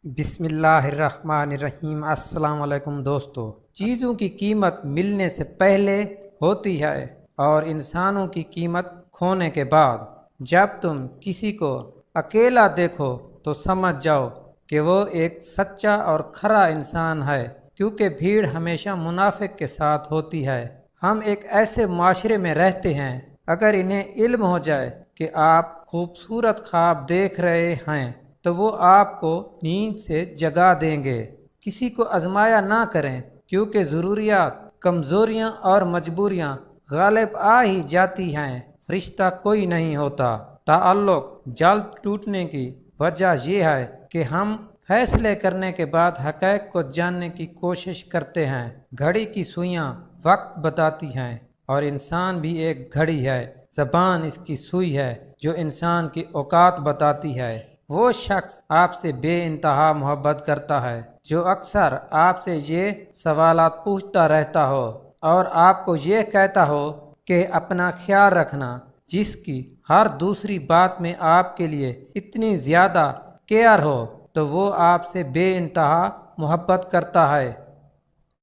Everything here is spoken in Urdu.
بسم اللہ الرحمن الرحیم۔ السلام علیکم دوستو۔ چیزوں کی قیمت ملنے سے پہلے ہوتی ہے اور انسانوں کی قیمت کھونے کے بعد۔ جب تم کسی کو اکیلا دیکھو تو سمجھ جاؤ کہ وہ ایک سچا اور کھرا انسان ہے، کیونکہ بھیڑ ہمیشہ منافق کے ساتھ ہوتی ہے۔ ہم ایک ایسے معاشرے میں رہتے ہیں، اگر انہیں علم ہو جائے کہ آپ خوبصورت خواب دیکھ رہے ہیں تو وہ آپ کو نیند سے جگا دیں گے۔ کسی کو آزمایا نہ کریں، کیونکہ ضروریات، کمزوریاں اور مجبوریاں غالب آ ہی جاتی ہیں۔ رشتہ کوئی نہیں ہوتا، تعلق جلد ٹوٹنے کی وجہ یہ ہے کہ ہم فیصلے کرنے کے بعد حقائق کو جاننے کی کوشش کرتے ہیں۔ گھڑی کی سوئیاں وقت بتاتی ہیں اور انسان بھی ایک گھڑی ہے۔ زبان اس کی سوئی ہے جو انسان کی اوقات بتاتی ہے۔ وہ شخص آپ سے بے انتہا محبت کرتا ہے جو اکثر آپ سے یہ سوالات پوچھتا رہتا ہو اور آپ کو یہ کہتا ہو کہ اپنا خیال رکھنا، جس کی ہر دوسری بات میں آپ کے لیے اتنی زیادہ کیئر ہو تو وہ آپ سے بے انتہا محبت کرتا ہے۔